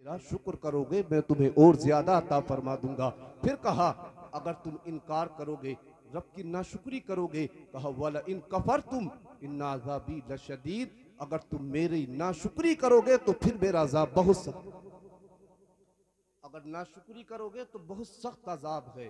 मेरा शुक्र करोगे मैं तुम्हें और ज्यादा अता फरमा दूंगा। फिर कहा अगर तुम इनकार करोगे, रब की नाशुक्री करोगे, कहा वाला इन कफर तुम इन अज़ाबी लशदीद, अगर तुम मेरी नाशुक्री करोगे तो फिर मेरा अज़ाब बहुत सख्त, अगर नाशुक्री करोगे तो बहुत सख्त अज़ाब है।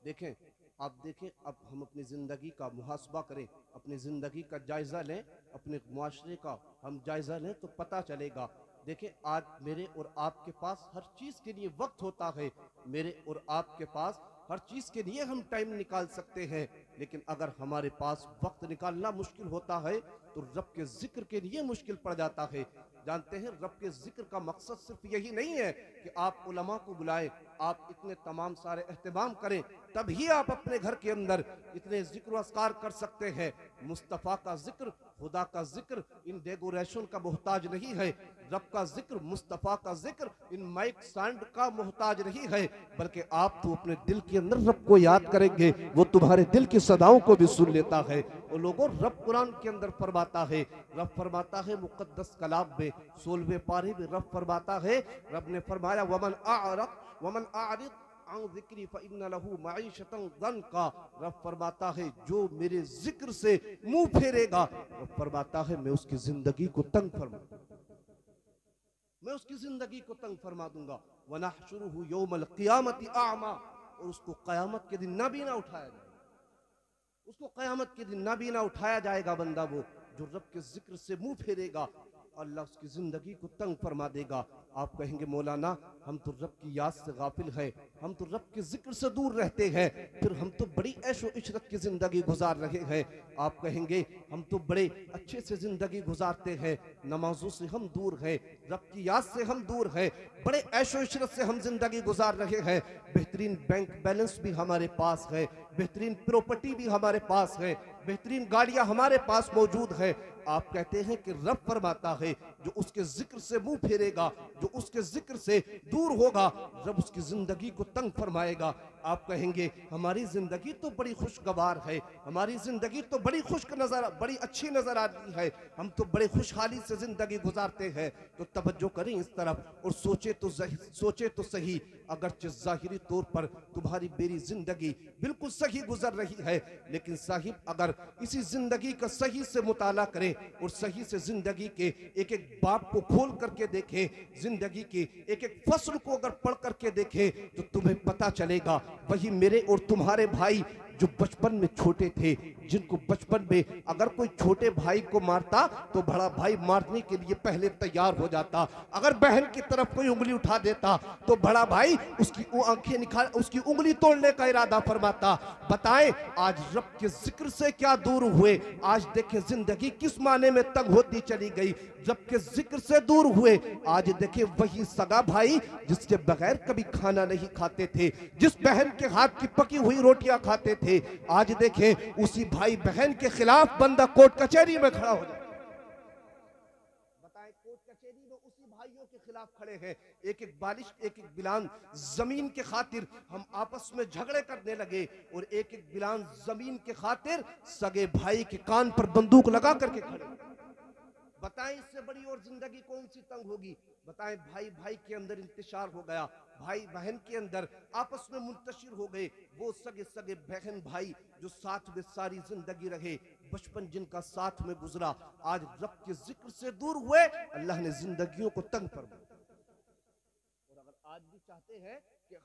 देखें, आप देखें, अब हम अपनी ज़िंदगी का मुहासबा करें, अपनी ज़िंदगी का जायज़ा लें, अपने मुआशरे का हम जायज़ा लें तो पता चलेगा। देखें, आज मेरे और आपके पास हर चीज़ के लिए वक्त होता है, मेरे और आपके पास हर चीज़ के लिए हम टाइम निकाल सकते हैं, लेकिन अगर हमारे पास वक्त निकालना मुश्किल होता है तो रब के जिक्र के लिए मुश्किल पड़ जाता है। जानते हैं, रब के जिक्र का मकसद सिर्फ यही नहीं है कि आप उलमा को बुलाएं, आप इतने तमाम सारे एहतमाम करें, तभी आप अपने घर के अंदर इतने जिक्र अस्कार कर सकते हैं। मुस्तफ़ा का जिक्र, खुदा का जिक्र इन डेकोरेशन का मोहताज नहीं है। रब का जिक्र, मुस्तफ़ा का जिक्र इन माइक साउंड का मोहताज नहीं है, बल्कि आप तो अपने दिल के अंदर रब को याद करेंगे, वो तुम्हारे दिल की सदाओं को भी सुन लेता है। वो लोगों, रब कुरान के अंदर फरमाता है, रब फरमाता है मुक़द्दस कलाम में 16वें पारे में रब फरमाता है, रब ने फरमाया वमन आरिद अन ज़िक्री फ़इन्न लहू मईशतन ज़न्का, रब फरमाता है जो मेरे जिक्र से मुंह फेरेगा, रब फरमाता है मैं उसकी जिंदगी को तंग फरमा, मैं उसकी जिंदगी को तंग फरमा दूंगा। वनहशुरुहु यौमल क़ियामति आमा, और उसको क़यामत के दिन नाबीना उठाया जाएगा, उसको क़यामत के दिन नाबीना उठाया जाएगा। बंदा वो जो रब के जिक्र से मुंह फेरेगा, अल्लाह उसकी जिंदगी को तंग फरमा देगा। आप कहेंगे मौलाना हम तो रब की याद से गाफिल हैं, हम तो रब के जिक्र से दूर रहते हैं, फिर हम तो बड़ी ऐशो इशरत की जिंदगी गुजार रहे हैं। आप कहेंगे हम तो बड़े अच्छे से जिंदगी गुजारते हैं, नमाजों से हम दूर हैं, रब की याद से हम दूर हैं, बड़े ऐशो इशरत से हम जिंदगी गुजार रहे हैं, बेहतरीन बैंक बैलेंस भी हमारे पास है, बेहतरीन प्रॉपर्टी भी हमारे पास है, बेहतरीन गाड़ियां हमारे पास मौजूद है। आप कहते हैं कि रब फरमाता है जो उसके जिक्र से मुंह फेरेगा, जो उसके जिक्र से दूर होगा, रब उसकी जिंदगी को तंग फरमाएगा। आप कहेंगे हमारी जिंदगी तो बड़ी खुशगवार है, हमारी जिंदगी तो बड़ी खुश्क नजर, बड़ी अच्छी नजर आ रही है, हम तो बड़े खुशहाली से जिंदगी गुजारते हैं। तो तवज्जो करें इस तरफ और सोचे तो सही, अगरचे जाहिरी तौर पर तुम्हारी मेरी जिंदगी बिल्कुल सही गुजर रही है, लेकिन साहिब अगर इसी जिंदगी का सही से मुताला करें और सही से जिंदगी के एक एक बाप को खोल करके देखें, जिंदगी के एक एक फसल को अगर पढ़ करके देखें, तो तुम्हें पता चलेगा वही मेरे और तुम्हारे भाई जो बचपन में छोटे थे, जिनको बचपन में अगर कोई छोटे भाई को मारता तो बड़ा भाई मारने के लिए पहले तैयार हो जाता, अगर बहन की तरफ कोई उंगली उठा देता तो बड़ा भाई उसकी आंखें निकाल उसकी उंगली तोड़ने का इरादा फरमाता। बताएं आज रब के जिक्र से क्या दूर हुए, आज देखें जिंदगी किस माने में तंग होती चली गई, रब के जिक्र से दूर हुए। आज देखें वही सगा भाई जिसके बगैर कभी खाना नहीं खाते थे, जिस बहन के हाथ की पकी हुई रोटियां खाते थे, आज देखें उसी भाई बहन के खिलाफ बंदा कोर्ट कचहरी में खड़ा हो जाए। बताएं, कोर्ट कचहरी में उसी भाइयों के खिलाफ खड़े हैं, एक एक बालिश एक एक बिलान जमीन के खातिर हम आपस में झगड़े करने लगे, और एक एक बिलान जमीन के खातिर सगे भाई के कान पर बंदूक लगा करके खड़े। बताएं इससे बड़ी और जिंदगी कौन सी तंग होगी। बताएं भाई भाई के अंदर इंतशार हो गया, भाई बहन के अंदर आपस में मुंतशिर हो गए, वो सगे सगे बहन भाई जो साथ में सारी जिंदगी रहे, बचपन जिनका साथ में गुजरा, आज रब के जिक्र से दूर हुए, अल्लाह ने जिंदगियों को तंग फरमाया। और अगर आज भी चाहते हैं कि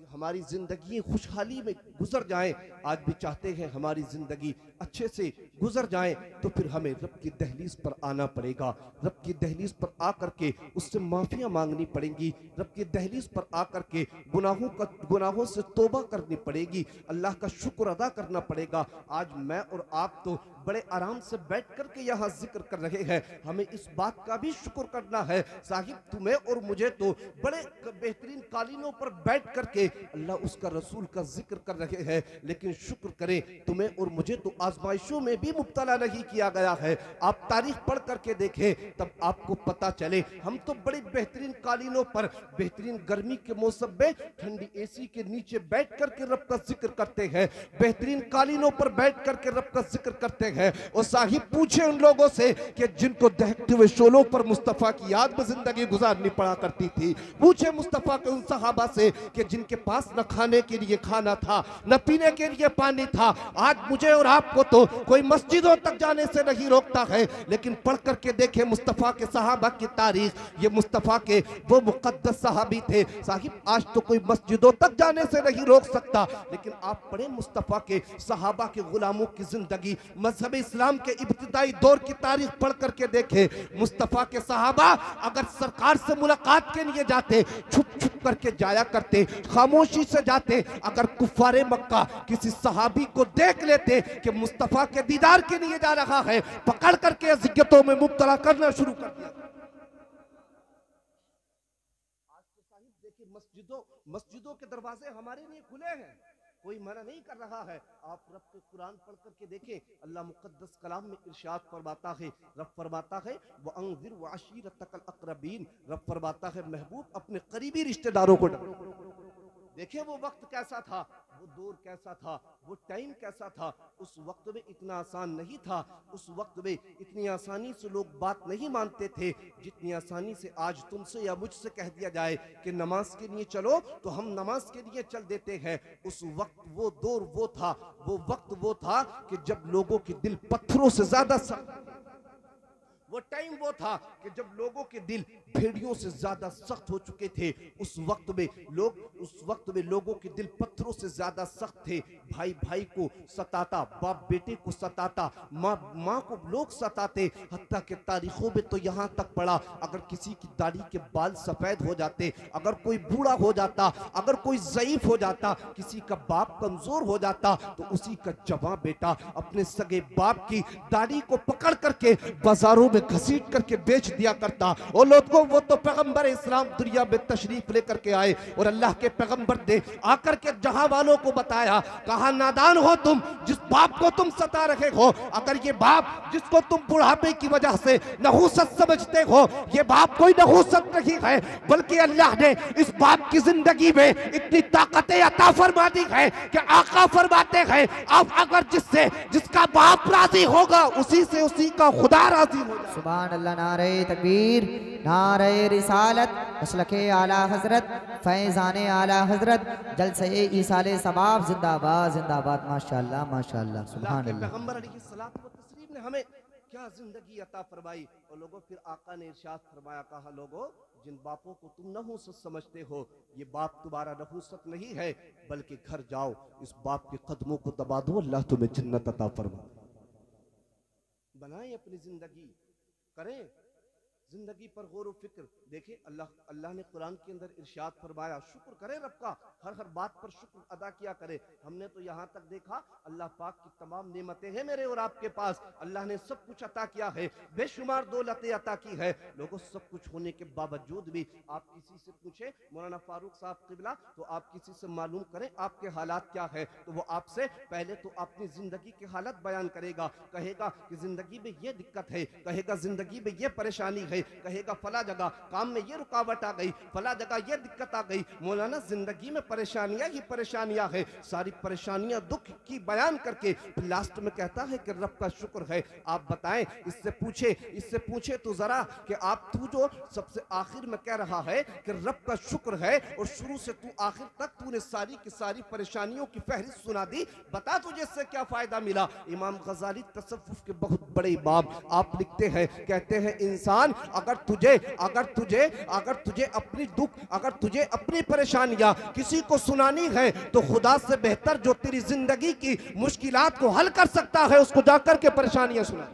हमारी जिंदगी खुशहाली में गुजर जाए, आज भी चाहते हैं हमारी जिंदगी अच्छे से गुजर जाए, तो फिर हमें रब की दहलीज पर आना पड़ेगा, रब की दहलीज पर आकर के उससे माफिया मांगनी पड़ेंगी, रब की दहलीज पर आकर के गुनाहों से तौबा करनी पड़ेगी, अल्लाह का शुक्र अदा करना पड़ेगा। आज मैं और आप तो बड़े आराम से बैठ करके यहाँ जिक्र कर रहे हैं, हमें इस बात का भी शुक्र करना है साहिब, तुम्हें और मुझे तो बड़े बेहतरीन कालीनों पर बैठ करके अल्लाह उसका रसूल का जिक्र कर रहे हैं, लेकिन शुक्र करें तुम्हें और मुझे तो आजमाइशों में भी मुब्तला नहीं किया गया है। आप तारीख पढ़ करके देखें तब आपको पता चले, हम तो बड़ी बेहतरीन कालीनों पर बेहतरीन गर्मी के मौसम में ठंडी एसी के नीचे बैठ करके रब का जिक्र करते हैं, बेहतरीन कालीनों पर बैठ करके रब का जिक्र करते हैं। और साहिब पूछे उन लोगों से कि जिनको दहकते हुए शोलों पर मुस्तफ़ा की याद में जिंदगी गुजारनी पड़ा करती थी। पूछे मुस्तफ़ा के उन सहाबा से कि जिनके पास न खाने के लिए खाना था, न पीने के लिए पानी था। आज मुझे और आपको तो कोई मस्जिदों तक जाने से नहीं रोकता है, लेकिन पढ़ करके देखे मुस्तफ़ा के सहाबा की तारीख। ये मुस्तफ़ा के वो मुक़द्दस सहाबी थे साहिब, आज तो कोई मस्जिदों तक जाने से नहीं रोक सकता, लेकिन आप पढ़े मुस्तफ़ा के सहाबा के गुलामों की जिंदगी, मजहब इस्लाम के इब्तिदाई दौर की तारीख पढ़ करके देखे। मुस्तफ़ा के सहाबा अगर सरकार से मुलाकात के लिए जाते, छुप छुप करके जाया करते, खामोशी से जाते। अगर कुफारे मक्का किसी सहाबी को देख लेते कि मुस्तफ़ा के दीदार के लिए जा रहा है, पकड़ करके अज़ियतों में मुब्तला करना शुरू कर दिया। आज तो साहिब देखिए मस्जिदों के दरवाजे हमारे लिए खुले हैं, कोई मना नहीं कर रहा है। आप रब के कुरान पढ़ करके देखें, अल्लाह मुक़द्दस कलाम में इरशाद फरमाता है, रब फरमाता है व अंज़िर व अशीरतकल अक़रबीन, रब फरमाता है महबूब अपने करीबी रिश्तेदारों को डराओ। देखिए वो वक्त कैसा था, वो दौर कैसा था, वो टाइम कैसा था। उस वक्त में इतना आसान नहीं था, उस वक्त में इतनी आसानी से लोग बात नहीं मानते थे जितनी आसानी से आज तुमसे या मुझसे कह दिया जाए कि नमाज के लिए चलो तो हम नमाज के लिए चल देते हैं। उस वक्त वो दौर वो था, वो वक्त वो था कि जब लोगों के दिल पत्थरों से ज्यादा वो टाइम वो था कि जब लोगों के दिल भेड़ियों से ज्यादा सख्त हो चुके थे। उस वक्त में लोगों के दिल पत्थरों से ज्यादा सख्त थे। भाई भाई को सताता, बाप बेटे को सताता, माँ को लोग सताते। हत्ता के तारीखों में तो यहाँ तक पड़ा, अगर किसी की दाढ़ी के बाल सफेद हो जाते, अगर कोई बूढ़ा हो जाता, अगर कोई ज़ईफ हो जाता, किसी का बाप कमजोर हो जाता, तो उसी का जवां बेटा अपने सगे बाप की दाढ़ी को पकड़ करके बाजारों में घसीट करके बेच दिया करता। और लोगों वो तो पैगंबर इस्लाम दुनिया में तशरीफ लेकर के आए और अल्लाह के पैगंबर ने आकर के जहां वालों को बताया, कहा नादान हो तुम जिस बाप को तुम सता रहे हो। अगर ये बाप जिसको तुम बुढ़ापे की वजह से नहूसत समझते हो, ये बाप कोई नहूसत नहीं है, बल्कि अल्लाह ने इस बाप की जिंदगी में इतनी ताकतें अता फरमा दी है कि आका फरमाते हैं आप अगर जिसका बाप राजी होगा उसी से उसी का खुदा राजी होगा। सुभान अल्लाह। नारे तकबीर, नारे रिसालत, मसलके आला हजरत, फैज़ाने आला हजरत, जलसे ईसाले सबाब जिंदाबाद जिंदाबाद। माशाअल्लाह माशाअल्लाह सुभान अल्लाह। पैगंबर अलैहिस्सलातु वस्सलाम ने हमें क्या जिंदगी अता फरमाई। और लोगों फिर आका ने इरशाद फरमाया, कहा लोगों जिन बापों को तुम नहूसत समझते हो, ये बाप तुम्हारा नहूसत नहीं है, बल्कि घर जाओ इस बाप के कदमों को दबा दो, अल्लाह तुम्हें जन्नत अता फरमा। बनाएं अपनी जिंदगी, करें जिंदगी पर गौर व फिक्र। देखिए अल्लाह ने कुरान के अंदर इरशाद फरमाया, शुक्र करें रब का, हर बात पर शुक्र अदा किया करें। हमने तो यहाँ तक देखा अल्लाह पाक की तमाम नेमतें हैं मेरे और आपके पास, अल्लाह ने सब कुछ अता किया है, बेशुमार दौलतें अता की है। लोगों सब कुछ होने के बावजूद भी आप किसी से पूछे मौलाना फारूक साहब किबला, तो आप किसी से मालूम करें आपके हालात क्या है, तो वो आपसे पहले तो अपनी जिंदगी के हालत बयान करेगा, कहेगा कि जिंदगी में ये दिक्कत है, कहेगा जिंदगी में ये परेशानी है, कहेगा फला जगह काम में ये रुकावट आ गई, फला जगह ये दिक्कत आ गई। मौलाना जिंदगी में परेशानियां ही परेशानियां है, सारी परेशानियां दुख की बयान करके लास्ट में कहता है कि रब का शुक्र है। आप बताएं, इससे पूछे तो जरा कि आप तू जो सबसे आखिर में कह रहा है कि रब का शुक्र है और शुरू से तू आखिर तक तूने सारी की सारी परेशानियों की फहरिस्त सुना दी, बता तुझे इससे क्या फायदा मिला। इमाम गजाली तसव्वुफ के बहुत बड़े इमाम, आप लिखते हैं, कहते हैं इंसान अगर तुझे अपनी दुख, अगर तुझे अपनी परेशानियां किसी को सुनानी है तो खुदा से बेहतर जो तेरी जिंदगी की मुश्किलात को हल कर सकता है उसको जाकर के परेशानियां सुना।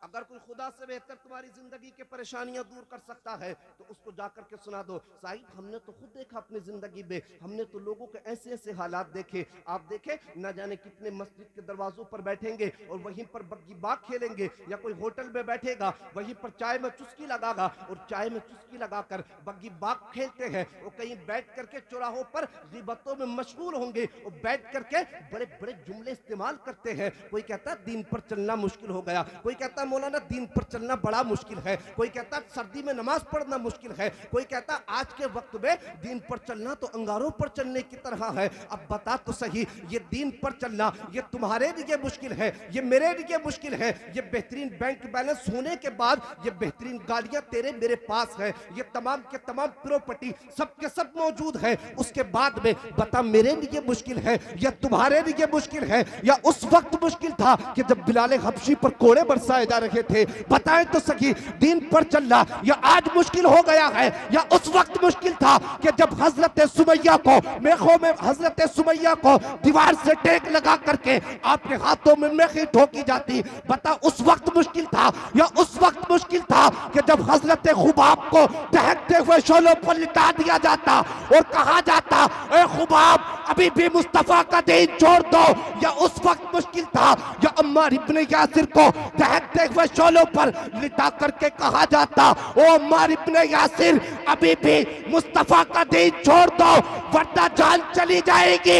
अगर कोई खुदा से बेहतर तुम्हारी जिंदगी के परेशानियां दूर कर सकता है तो उसको जाकर के सुना दो। साहिब हमने तो खुद देखा अपनी जिंदगी में, हमने तो लोगों के ऐसे ऐसे हालात देखे। आप देखे न जाने कितने मस्जिद के दरवाजों पर बैठेंगे और वहीं पर बग्गी बाग खेलेंगे, या कोई होटल में बैठेगा वहीं पर चाय में चुस्की लगागा और चाय में चुस्की लगाकर बग्गी बाग खेलते हैं। और कहीं बैठ करके चौराहों पर गिबतों में मशगूल होंगे और बैठ करके बड़े बड़े जुमले इस्तेमाल करते हैं। कोई कहता दीन पर चलना मुश्किल हो गया, कोई कहता मौलाना मौलाना दीन पर चलना बड़ा मुश्किल है, कोई कहता सर्दी में नमाज पढ़ना मुश्किल है, कोई कहता आज के वक्त में दीन पर चलना तो अंगारों पर चलने की तरह है। अब बता तो सही, ये दीन पर चलना ये तुम्हारे लिए मुश्किल है, ये मेरे लिए मुश्किल है। ये बेहतरीन बैंक बैलेंस होने के बाद ये बेहतरीन गाड़ियां तेरे मेरे पास है, ये तमाम के तमाम प्रॉपर्टी सब के सब मौजूद है, उसके बाद में बता मेरे लिए मुश्किल है या तुम्हारे लिए मुश्किल है, या उस वक्त मुश्किल था कि जब बिलाल हबशी पर कोड़े बरसाए जा रहे थे। बताएं तो सही, दीन पर चलना या आज मुश्किल हो गया है या उस वक्त मुश्किल था कि जब हजरत सुमैया को मेखों में हजरत सुमैया को दीवार से टेक लगा करके आपके हाथों में मेखी ठोकी जाती। बता उस वक्त मुश्किल था या उस वक्त मुश्किल था कि जब हजरत खुबाब को दहकते हुए शोलों पर लिटा दिया जाता और कहा जाता ए खुबाब अभी भी मुस्तफा का दीन छोड़ दो, या उस वक्त मुश्किल था या अम्मार इब्ने यासिर को दहकते हुए शोलों पर लिटा करके कहा जाता ओ अम्मार इब्ने यासिर अभी भी मुस्तफा का दीन छोड़ दो वरना जान चली जाएगी।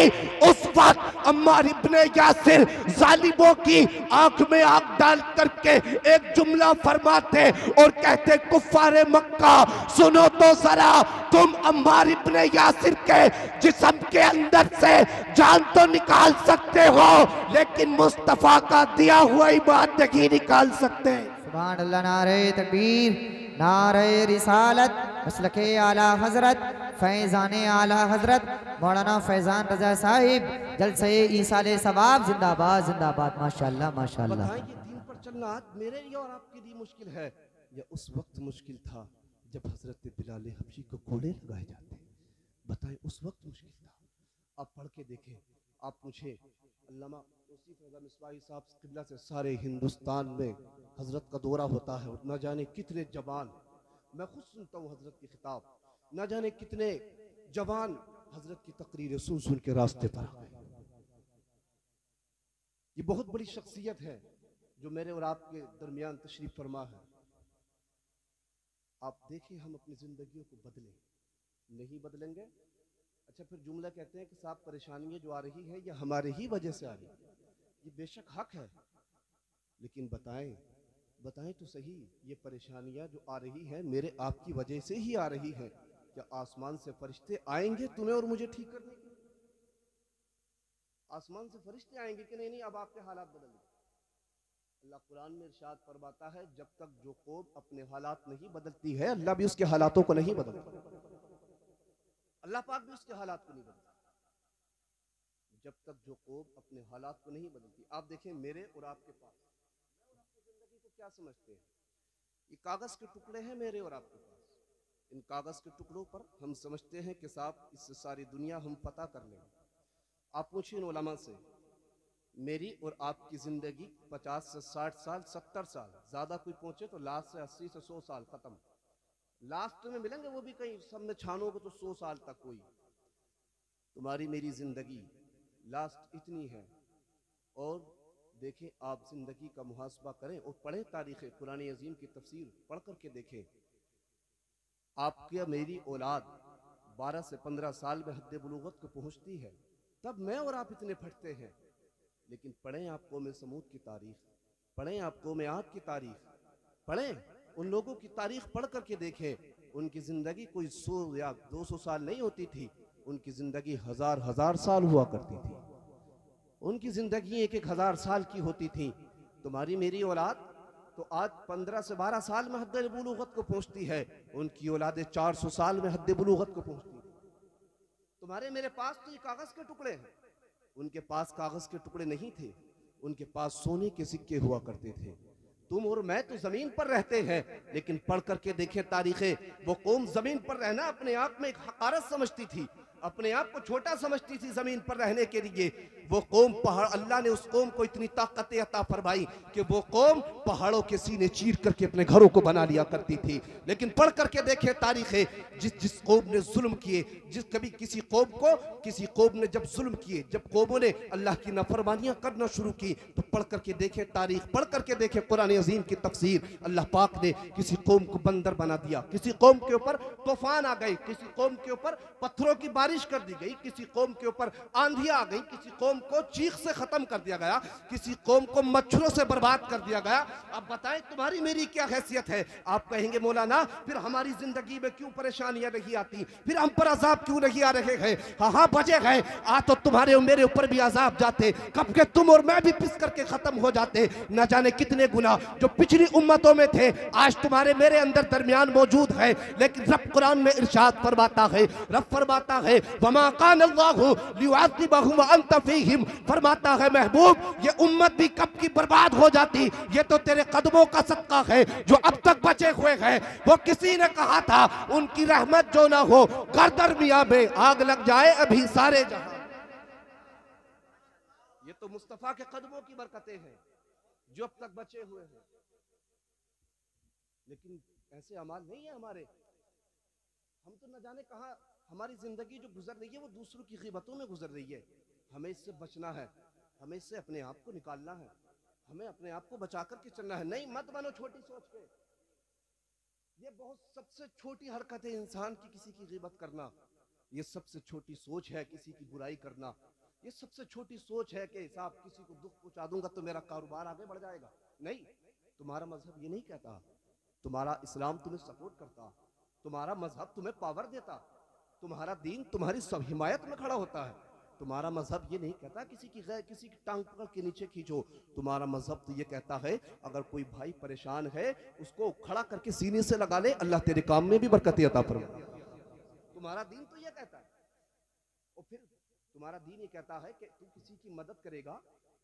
उस वक्त अम्मार इब्ने यासिर जालिमों की आंख में आंख डाल करके एक जुमला फरमाते और कहते कुफ्फारे मक्का सुनो तो जरा, तुम अम्मार इब्ने यासिर के जिस्म के अंदर से जान तो निकाल सकते हो लेकिन मुस्तफा का दिया हुआ ईमान नहीं निकाल सकते। सुभान अल्लाह, नारे तकबीर, नारे रिसालत, मसलके आला हजरत, फैज़ाने आला हजरत मौलाना फैज़ान रजा साहिब जलसे ईसाले सवाब जिंदाबाद जिंदाबाद। माशाअल्लाह माशाअल्लाह। बताएं ये दीन पर चलना आज मेरे लिए और आपके लिए मुश्किल है या उस वक्त मुश्किल था जब हजरत बिलाल हबशी को कोड़े लगाए जाते। बताएं उस वक्त मुश्किल था। आप पढ़ के देखें, आप पूछे अल्लामा तौसीफ रज़ा मिसबाही साहब क़िबला से सारे हिंदुस्तान में हजरत का दौरा होता है, न जाने कितने जवान, मैं खुद सुनता हूँ हजरत की खिताब, न जाने कितने जवान हजरत की तकरीरें सुन सुन के रास्ते पर आ गए। ये बहुत बड़ी शख्सियत है जो मेरे और आपके दरमियान तशरीफ फरमा है। आप देखिए हम अपनी जिंदगियों को बदलें, नहीं बदलेंगे अच्छा फिर जुमला कहते हैं कि साहब परेशानियां जो आ रही है ये हमारे ही वजह से आ रही है। ये बेशक हक है, लेकिन बताएं तो सही, ये परेशानियां जो आ रही है मेरे आपकी वजह से ही आ रही है। क्या आसमान से फरिश्ते आएंगे तुम्हें और मुझे ठीक करने के? आसमान से फरिश्ते आएंगे कि नहीं? अब आपके हालात बदलेंगे। अल्लाह कुरान में इरशाद फरमाता है जब तक जो कौम अपने हालात नहीं बदलती है अल्लाह भी उसके हालातों को नहीं बदलता। अल्लाह पाक भी उसके हालात को नहीं बदलता जब तक जो कौम अपने हालात को नहीं बदलती। आप देखें मेरे और आपके पास, मैं और आपकी जिंदगी को क्या समझते हैं? ये कागज के टुकड़े हैं मेरे और आपके पास। इन कागज के टुकड़ों पर हम समझते हैं कि साहब इससे सारी दुनिया हम पता कर लेंगे। आप पूछिए उलमा से, मेरी और आपकी जिंदगी 50 से 60 साल 70 साल, ज्यादा कोई पहुंचे तो लास्ट से 80 से 100 साल खत्म, लास्ट में मिलेंगे वो भी कहीं सब में छानोगे तो 100 साल तक कोई। तुम्हारी मेरी जिंदगी लास्ट इतनी है। और देखें आप जिंदगी का मुहासबा करें और पढ़ें तारीख कुरान अजीम की तफसीर पढ़ करके देखें। आपकी मेरी औलाद 12 से 15 साल में हद बुलूगत को पहुंचती है, तब मैं और आप इतने फटते हैं। लेकिन पढ़ें आप कौम समूद की तारीख, पढ़ें आप कौम आद की तारीख, पढ़ें उन लोगों की तारीख पढ़ करके देखें। उनकी जिंदगी कोई 100 या 200 साल नहीं होती थी, उनकी जिंदगी हजार हजार साल हुआ करती थी। उनकी जिंदगी 1-1 हजार साल की होती थी। तुम्हारी मेरी औलाद तो आज 15 से 12 साल में हद बुलूगत को पहुंचती है, उनकी औलादें 400 साल में हद बुलूगत को पहुंचती है। तुम्हारे मेरे पास तो ये कागज के टुकड़े हैं, उनके पास कागज के टुकड़े नहीं थे, उनके पास सोने के सिक्के हुआ करते थे। तुम और मैं तो जमीन पर रहते हैं, लेकिन पढ़ करके देखे तारीखें, वो कौम जमीन पर रहना अपने आप में एक हकारत समझती थी, अपने आप को छोटा समझती थी जमीन पर रहने के लिए। वो कौम पहाड़, अल्लाह ने उस कौम को इतनी ताकत अता फरमाई कि वो कौम पहाड़ों के सीने चीर करके अपने घरों को बना लिया करती थी। लेकिन पढ़ करके देखे तारीखें, जिस कौम ने जुल्म किए, कभी किसी कौम ने जब जुल्म किए, जब कौमों ने अल्लाह की नाफरमानियां करना शुरू की, तो पढ़ करके देखे तारीख, पढ़ करके देखे कुरान अजीम की तफसीर। अल्लाह पाक ने किसी कौम को बंदर बना दिया, किसी कौम के ऊपर तूफान आ गए, किसी कौम के ऊपर पत्थरों की बारिश बारिश कर दी गई, किसी कौम के ऊपर आंधियां आ गई, किसी कौम को चीख से खत्म कर दिया गया, किसी कौम को मच्छरों से बर्बाद कर दिया गया। अब बताएं तुम्हारी मेरी क्या हैसियत है? आप कहेंगे मौलाना फिर हमारी जिंदगी में क्यों परेशानियां नहीं आती, फिर हम पर अजाब क्यों नहीं आ रहे हैं? हाँ बजे गए, आ तो तुम्हारे और मेरे ऊपर भी अजाब जाते, कब के तुम और मैं भी पिस करके खत्म हो जाते। न जाने कितने गुनाह जो पिछली उम्मतों में थे आज तुम्हारे मेरे अंदर दरमियान मौजूद है। लेकिन रब कुरान में इरशाद फरमाता है, रब फरमाता है वमा कान अल्लाहु लियुअज़्ज़िबहुम व अंत फीहिम, फरमाता है महबूब ये उम्मत भी कब की बर्बाद हो जाती, ये तो तेरे कदमों का सदका है जो अब तक बचे हुए हैं। वो किसी ने कहा था उनकी रहमत जो ना हो गर्दर मियां में आग लग जाए अभी सारे जहां। ये तो मुस्तफा के कदमों की बरकतें हैं जो अब तक बचे हुए हैं। लेकिन ऐसे अमाल नहीं है हमारे। हम तो न जाने कहां हमारी जिंदगी जो गुजर रही है वो दूसरों की ग़ीबतों में गुजर रही है। हमें इससे बचना है, हमें इससे अपने आप को निकालना है, हमें अपने आप को बचा करके चलना है। नहीं मत बनो छोटी सोच के। ये बहुत सबसे छोटी हरकत है इंसान की, किसी की ग़ीबत करना। ये सबसे छोटी सोच है किसी की बुराई करना। ये सबसे छोटी सोच है कि साहब किसी को दुख पहुंचा दूंगा तो मेरा कारोबार आगे बढ़ जाएगा। नहीं, तुम्हारा मजहब ये नहीं कहता, तुम्हारा इस्लाम तुम्हें सपोर्ट करता, तुम्हारा मजहब तुम्हें पावर देता, तुम्हारा दीन तुम्हारी सब हिमायत में खड़ा होता है। तुम्हारा मजहब ये नहीं कहता किसी की टांग पकड़ के नीचे खींचो। तुम्हारा मजहब तो ये कहता है अगर कोई भाई परेशान है उसको खड़ा करके सीने से लगा ले, अल्लाह तेरे काम में भी बरकत अता फरमाए। तुम्हारा दीन तो ये कहता है। और फिर तुम्हारा दीन ये कहता है कि तू किसी की मदद करेगा।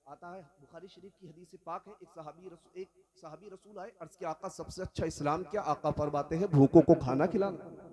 आता है बुखारी शरीफ की हदीस पाक है, एक सहाबी रसूल आए, अर्ज के आका सबसे अच्छा इस्लाम क्या? आका फरमाते हैं भूखों को खाना खिलाना।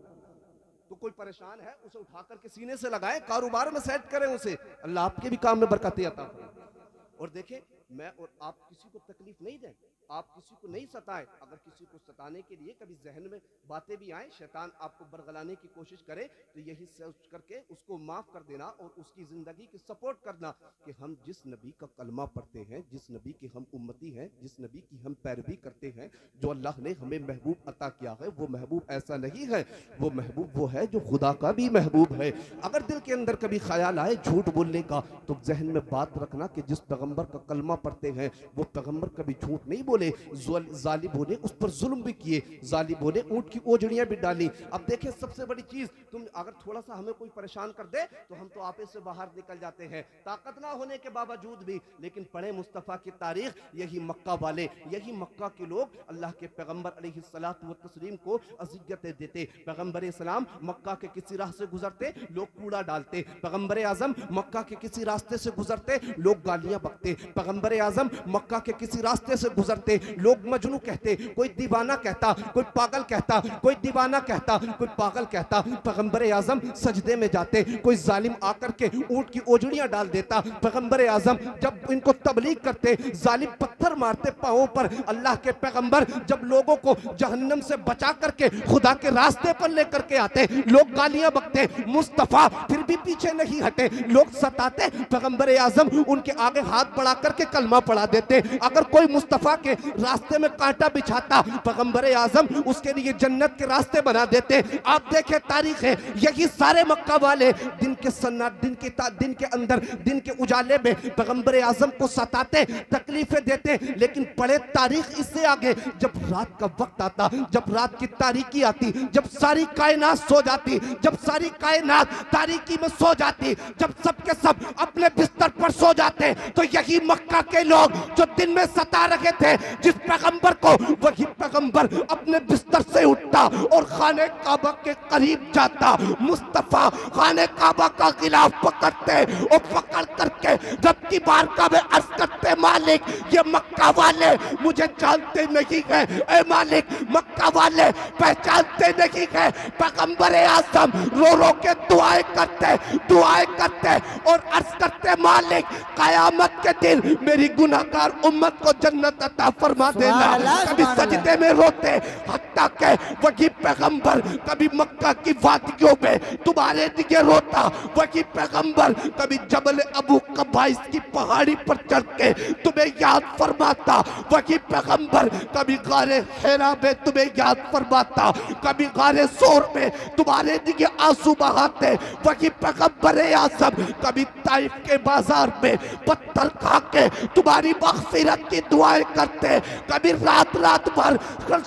तो कोई परेशान है उसे उठा करके सीने से लगाए, कारोबार में सेट करें उसे, अल्लाह आपके भी काम में बरकत अता फरमाए। और देखें मैं और आप किसी को तकलीफ नहीं दें, आप किसी को नहीं सताएं। अगर किसी को सताने के लिए कभी जहन में बातें भी आए, शैतान आपको बरगलाने की कोशिश करे, तो यही सोच करके उसको माफ कर देना और उसकी जिंदगी की सपोर्ट करना कि हम जिस नबी का कलमा पढ़ते हैं, जिस नबी के हम उम्मती हैं, जिस नबी की हम पैरवी करते हैं, जो अल्लाह ने हमें महबूब अता किया है, वो महबूब ऐसा नहीं है, वो महबूब वो है जो खुदा का भी महबूब है। अगर दिल के अंदर कभी ख्याल आए झूठ बोलने का, तो जहन में बात रखना कि जिस पैगंबर का कलमा पढ़ते हैं वो पैगंबर कभी झूठ नहीं बोले। जालिबों ने उस पर जुल्म भी किए, जालिबों ने ऊंट की ओजड़ियां भी डाली। अब देखें सबसे बड़ी चीज, तुम अगर थोड़ा सा हमें कोई परेशान कर दे तो हम तो आपे से बाहर निकल जाते हैं, ताकत ना होने के बावजूद भी। लेकिन पढ़े मुस्तफ़ा की तारीख, यही मक्का वाले, यही मक्का के लोग अल्लाह के पैगंबर अलैहिस्सलातु व तस्लीम को अज़ियतें देते। पैगंबर सलाम मक्का के किसी राह से गुजरते, लोग कूड़ा डालते। पैगंबर आजम मक्का के किसी रास्ते से गुजरते, लोग गालियां बकते। पैगंबर आजम मक्का के किसी रास्ते से गुजरते, लोग मजनू कहते, कोई दीवाना कहता, कोई पागल कहता, कोई दीवाना कहता, कोई पागल कहता। पैगंबर आजम सजदे में जाते, कोई जालिम आकर के ऊंट की ओजड़ियां डाल देता। पैगंबर आजम जब इनको तबलीग करते, जालिम पत्थर मारते पांवों पर। अल्लाह के पैगंबर जब लोगों को जहन्नम से बचा करके खुदा के रास्ते पर लेकर के आते, लोग गालियां बकते, मुस्तफा फिर भी पीछे नहीं हटे, लोग सताते। पैगंबर आजम उनके आगे हाथ बढ़ा करके कलमा पढ़ा देते। अगर कोई मुस्तफा के रास्ते में कांटा बिछाता, पैगंबर आजम उसके लिए जन्नत के रास्ते बना देते। आप देखें तारीख है, यही सारे मक्का वाले दिन के अंदर दिन के उजाले में पैगंबर आजम को सताते, तकलीफें देते। लेकिन पढ़े तारीख इससे आगे, जब रात का वक्त आता, जब रात की तारीकी आती, जब सारी कायनात सो जाती, जब सारी कायनात तारीकी में सो जाती, जब सबके सब अपने बिस्तर पर सो जाते, तो यही मक्का के लोग जो दिन में सता रहे थे जिस पैगंबर को, वही पैगंबर अपने बिस्तर से उठता और खाने काबा के करीब जाता। मुस्तफा खाने काबा का गिलाफ पकड़ते और पकड़ करके रब की बारगाह में अर्ज करते, मालिक ये मक्का वाले मुझे जानते नहीं है, ए मालिक मक्का वाले पहचानते नहीं है। पैगंबर आजम रो रो के दुआएं करते और अर्ज करते, मालिक कयामत के दिन मेरी गुनाहगार उम्मत को जन्नत अता फरमा देना। कभी सजदे में रोते, हत्ता के वही पैगंबर कभी मक्का की वादियों में तुम्हारे लिए रोता। वही पैगंबर कभी जबल अबू कबाइस की पहाड़ी पर चढ़ के तुम्हें याद फरमाता। वही पैगंबर कभी गारे हेरा में तुम्हें याद फरमाता, कभी गारे सोर में तुम्हारे लिए आंसू बहाते। वही पैगंबर आज़म कभी ताइफ के बाजार में पत्थर खा के तुम्हारी मग़फ़िरत की दुआएं करते, कभी रात रात भर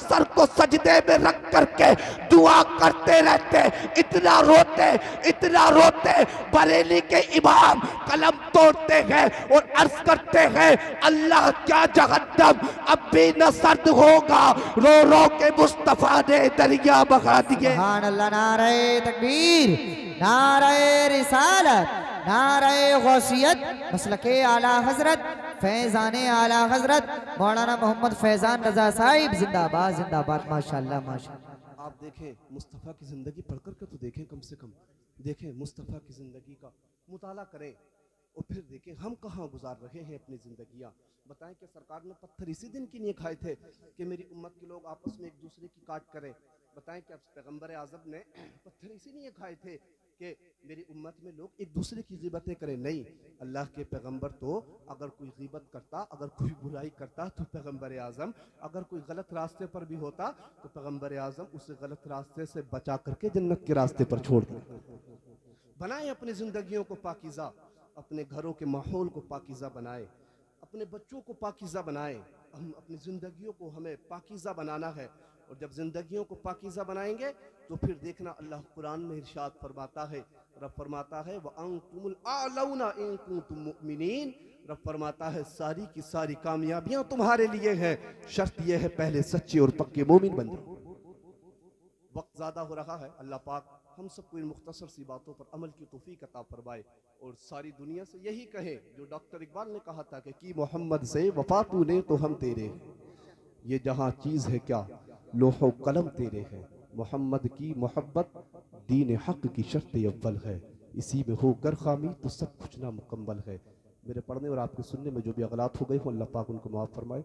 सर को सजदे में रख करके दुआ करते रहते, इतना रोते बरेली के इमाम कलम तोड़ते हैं और अर्ज करते हैं अल्लाह क्या जहन्नम अब भी न सर्द होगा, रो रो के मुस्तफा ने दरिया बहा दिए। सुभान अल्लाह, नारे तकबीर, नारे रिसालत, नारे गौसियत, मसलके आला हजरत फैजाने आला हजरत मौलाना मोहम्मद फैजान रजा साहिब जिंदाबाद जिंदाबाद। माशाअल्लाह माशाअल्लाह। आप देखें मुस्तफ़ा की ज़िंदगी पढ़ कर के तो देखें, कम से कम देखें मुस्तफ़ा की ज़िंदगी का मुताला करें और फिर देखें हम कहाँ गुजार रहे हैं अपनी ज़िंदगियाँ। बताएं कि सरकार ने पत्थर इसी दिन के लिए खाए थे कि मेरी उम्मत के लोग आपस में एक दूसरे की काट करें। बताएं कि पैगंबर आज़म ने पत्थर इसी लिए खाए थे कि मेरी उम्मत में लोग एक दूसरे की ग़ीबतें करें। नहीं, अल्लाह के पैगंबर तो अगर कोई ग़ीबत करता, अगर कोई बुराई करता तो पैगंबर आज़म, अगर कोई गलत रास्ते पर भी होता तो पैगंबर आज़म उसे गलत रास्ते से बचा करके जन्नत के रास्ते पर छोड़ देते। बनाएं अपनी ज़िंदगियों को पाकीज़ा, अपने घरों के माहौल को पाकीज़ा बनाएं, अपने बच्चों को पाकीज़ा बनाएं। हम अपनी ज़िंदगियों को हमें पाकीज़ा बनाना है और जब ज़िंदगियों को पाकीज़ा बनाएंगे तो फिर देखना अल्लाह कुरान में इरशाद फरमाता है, रब फरमाता है व अंतुमुल आलौना इन कुंतुम मुमिनीन, रब फरमाता है सारी की सारी कामयाबियां तुम्हारे लिए हैं, शर्त यह है पहले सच्चे और पक्के मोमिन बन जाओ। वक्त ज़्यादा हो रहा है, अल्लाह पाक हम सबको इन मुख्तसर सी बातों पर अमल की तौफीक अता फरमाए और सारी दुनिया से यही कहे जो डॉक्टर इकबाल ने कहा था कि मोहम्मद से वफा तूने तो हम तेरे, ये जहाँ चीज़ है क्या लोहो कलम तेरे है, मोहम्मद की मोहब्बत दीन हक की शर्त अव्वल है, इसी में हो गर खामी तो सब कुछ ना मुकम्मल है। मेरे पढ़ने और आपके सुनने में जो भी अगलात हो गए हो अल्लाह पाक उनको माफ़ फरमाए।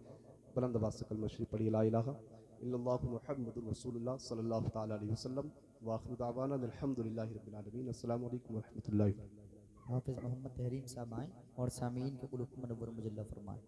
बुलंद आवाज़ से कलमा शरीफ पढ़िए, ला इलाहा इल्लल्लाहु मुहम्मदुर रसूलुल्लाह सल्लल्लाहु तआला अलैहि वसल्लम व आखिरु दावाना अल्हम्दुलिल्लाहि रब्बिल आलमीन। अस्सलामु अलैकुम व रहमतुल्लाहि। हाफिज़ मोहम्मद तहरीम साहब आए और सामीन के कुलूब को मुनव्वर मुजल्ला फरमाएं।